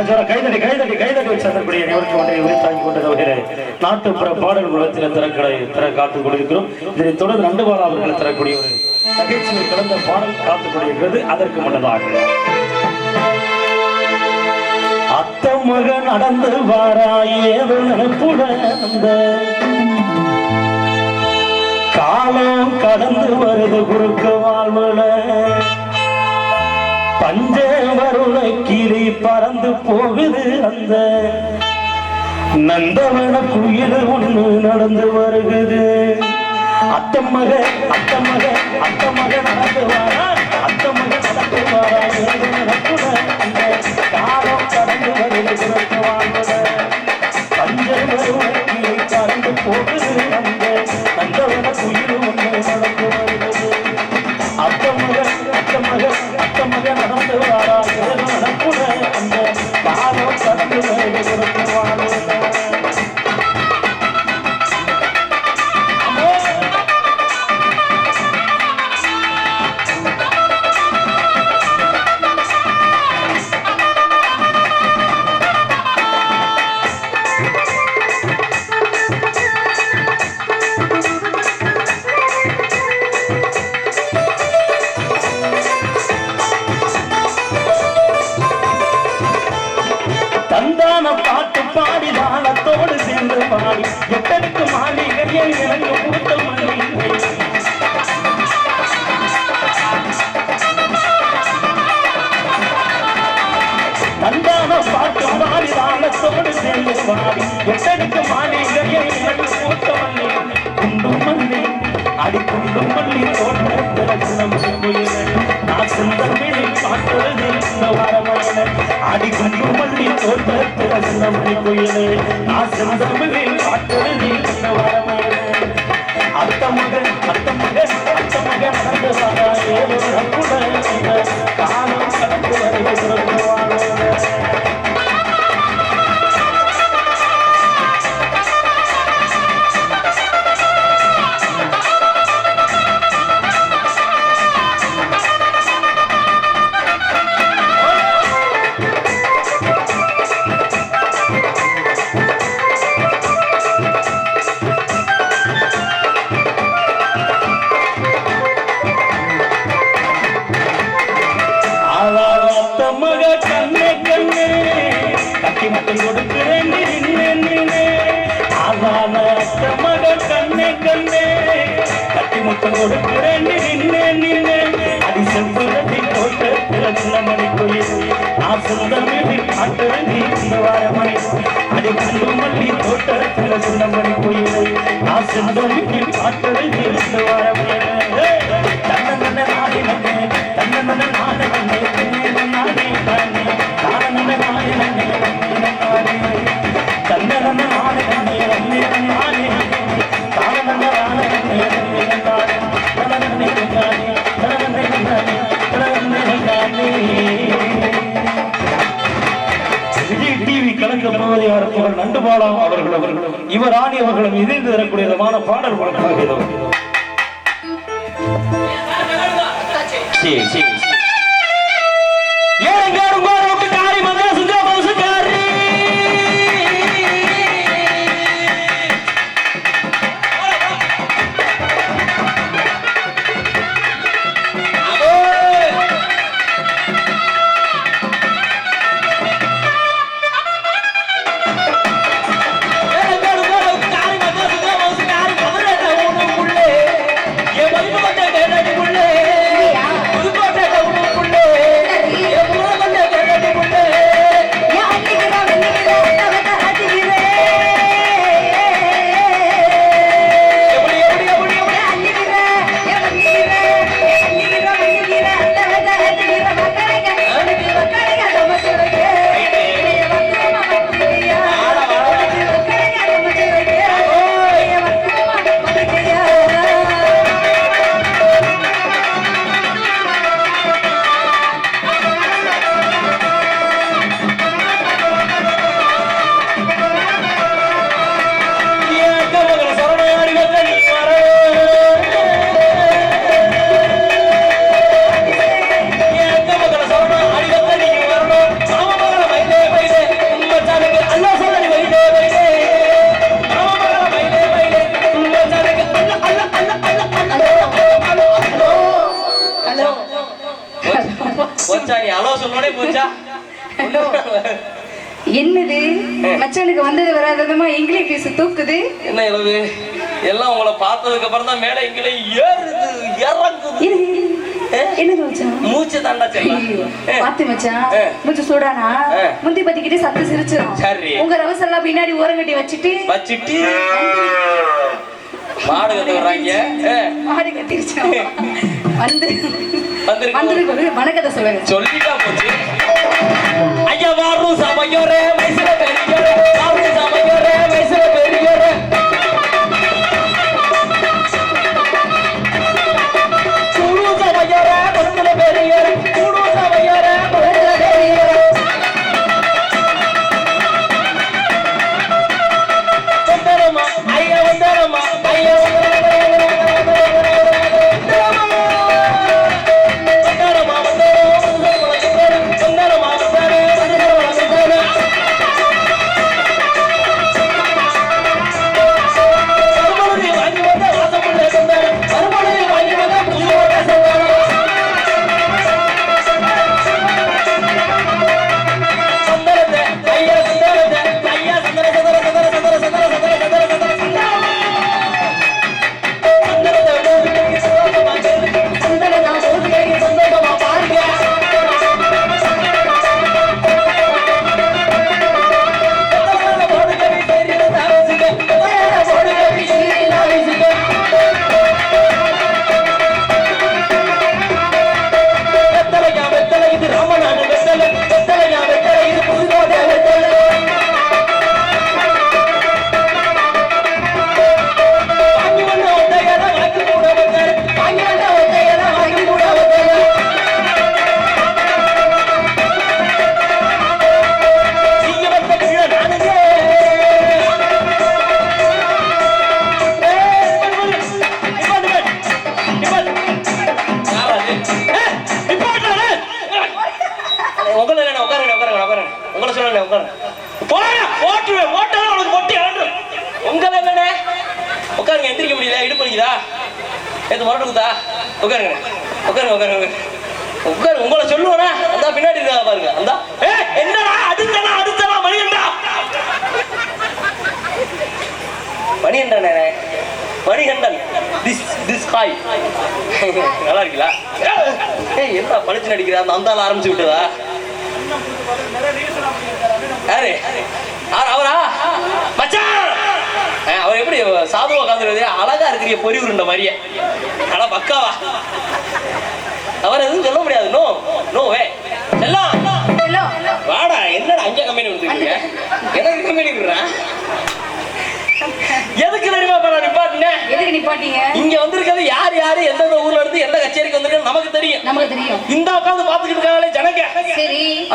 கைதடி கைதடி கைதடி வச்சிருக்கக்கூடிய நிகழ்ச்சி ஒன்றை உரித்தாங்கி கொண்டது நாட்டுப்புற பாடல் உலகத்தில் திற காத்துக் கொண்டிருக்கிறோம். இதனை தொடர்ந்து நண்டுபாலா அவர்கள் தரக்கூடிய ஒரு நகைச்சுவை கலந்த பாடல் காத்துக் கொண்டிருக்கிறது. அதற்கு முன்னதாக அத்த மகன் நடந்து வாராயேதோ நினைப்புடன் அந்த காலம் கடந்து வருது குறுக்க வாழ்வுல பஞ்சே வருண கிளி பறந்து போகுது அந்த நந்தவன குயில் ஒண்ணு நடந்து வருகுது. அத்தமக அத்தமக அத்தமக நடந்து வாரா அத்தமக நடந்து வாரா அந்த காலம் கடந்து வருது குறுக்க வாழ்வுல பஞ்சே வருண கிளி பறந்து போகுது அந்த நந்தவன குயில் ஒண்ணு நடந்து வருகுது. அத்தமக அத்தமக அத்தமக நடந்து வாரா நடப்புட அந்த காலம் கடந்து வருது குறுக்க வாழ்வுல பாட்டு பாடி தாளத்தோடு சேர்ந்து பாடி எட்டனுக்கு மாளிகையை இறங்க பூத்த மல்லிகை தந்தான பாட்டு பாடி தாளத்தோடு சேர்ந்து பாடி எட்டனுக்கு மாளிகையை இறங்க பூத்த மல்லிகை குண்டும் மல்லி அடி குண்டும் மல்லி தோட்டத்தில் நான் செந்தமிழை பாட்டுறது இந்த வரமயில அடி குண்டும் மல்லி தோட்டத்தில் சின்னமணி கோயிலே நான் செந்தமிழை பாட்டுறது இந்த வரமயில அத்தமக அத்தமக அத்தமக நடந்து வாரா ஏதோ நப்புட காலம் கடந்து வருகிறது நண்டுபாலா அவர்களும் இவர் ஆணி அவர்களும் இணைந்து தரக்கூடிய விதமான பாடல் வழக்காக போச்சா நீ ஹலோ சொன்னோடே போச்சா என்னது மச்சானுக்கு வந்தது வராததுமா இங்கிலீஷ் பீஸ் தூக்குது. என்ன இளவு எல்லாம் உங்களை பார்த்ததுக்கு அப்புறம் தான் மேல இங்கிலே ஏறுது இறங்குது. என்னது மச்சான் மூச்சு தாண்டா செல்லம். பாத்து மச்சான் மூச்சு சூடானா முந்தி பத்திக்கிட்டு சத்து சிரிச்சிரும். சரி உங்க ரவஸ் எல்லாம் பின்னாடி ஓரங்கட்டி வச்சிட்டு மாடு கட்டி வர்றாங்க. மாடு கட்டிருச்சு வந்து வந்து வணக்கத்தை சொல்லுங்க. சொல்லிட்டா போச்சு. ஐயா வாரு சமையோரே வயசுல பெரியோரே வாரு சமையோரே வயசுல பெரியோரே குரு சமையோரே வயசுல பெரியோரே குரு சமையோரே வயசுல பெரியோரே வந்தரமா ஐயா வந்தரமா ஐயா உங்களை சொல்லுவானா அந்த பின்னாடி இருக்கா பாருங்க. அந்த என்னடா அடுத்தனா அடுத்தனா மணிகண்டா மணிகண்டன் மணிகண்டன் திஸ் ஹாய் நல்லா இருக்கீங்களா? என்ன படிச்சு நடிக்கிறா அந்த அந்தால ஆரம்பிச்சு விட்டதா? யாரு அவரா மச்சான்? அவர் எப்படி சாதுவா காந்துருது அழகா இருக்கிறீங்க பொறி உருண்ட மாதிரியே. ஆனா பக்காவா அவர் எதுவும் சொல்ல முடியாது. நோ நோவே எல்லாம் வாடா. என்னடா அங்க கம்பெனி கொடுத்துருக்கீங்க? எனக்கு கம்பெனி விடுறேன் எதுக்கு தெரியுமா? நிப்பாட்டீங்க இங்க வந்திருக்கிறது யார் யாரு எந்தெந்த ஊர்ல இருந்து எந்த கச்சேரிக்கு வந்திருக்காங்க நமக்கு தெரியும். இந்த உட்காந்து பாத்துக்கிட்டு இருக்காங்களே ஜனங்க.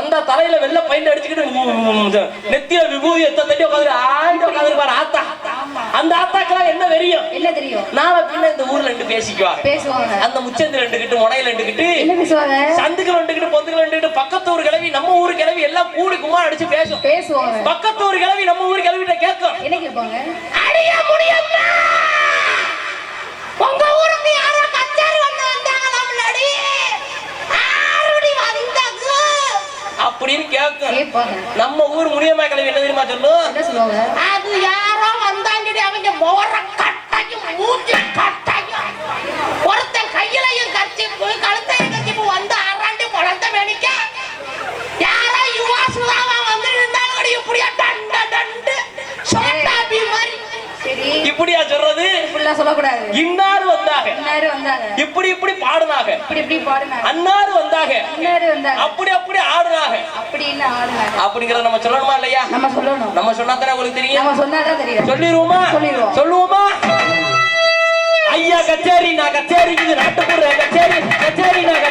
அந்த தலையில வெள்ள பைண்ட் அடிச்சுக்கிட்டு நெத்திய விபூதி தட்டி உட்காந்து பாரு ஆத்தா. அந்த ஆத்தாக்கெல்லாம் என்ன தெரியும்? நாளை பின்ன இந்த ஊர்ல ரெண்டு பேசிக்குவாங்க. அந்த முச்சந்தில ரெண்டுகிட்டு முனையில ரெண்டுகிட்டு சந்துக்கள் ரெண்டுகிட்டு பொந்துகள் ரெண்டுகிட்டு பக்கத்து ஊர் கிளவி நம்ம ஊரு கிளவி எல்லாம் கூடி கும்மா அடிச்சு பேசுவாங்க. பக்கத்து ஊர் கிளவி நம்ம ஊர் கிளவிட்ட கேட்கும். என்ன கேட்பாங்க? அடிய முடியுமா உங்க ஊருக்கு யாரோ கச்சேரி வந்தாங்களா முன்னாடி ஆறுடி வந்தாங்க அப்படின்னு கேட்கும். நம்ம ஊர் முடியமா கிளவி என்ன தெரியுமா சொல்லும்? அது யாரோ வந்தாங்கடி அவங்க மோர கட்டையும் மூஞ்சி கட்டையும் ஒருத்தன் கையிலையும் கர்ச்சிப்பு கழுத்தையும் கர்ச்சிப்பு வந்து அறாண்டி குழந்தை மேனிக்க யாரோ யுவா சுதாவா வந்து இருந்தாங்கடி இப்படியா டண்ட டண்டு சோட்டாபி மாதிரி. இப்படியா சொல்றது? இப்படிலாம் சொல்லக்கூடாது. இன்னாரு வந்தாங்க இப்படி இப்படி பாடுனாங்க அன்னாரு வந்தாங்க அப்படி அப்படி ஆடுனாங்க அப்படிங்கறத நம்ம சொல்லணுமா இல்லையா? நம்ம சொன்னா தானே உங்களுக்கு தெரியும். சொல்லிடுவோமா? சொல்லுவோமா? ஐயா கச்சேரி நான் கச்சேரி இது நாட்டுப்புற கச்சேரி கச்சேரி நான்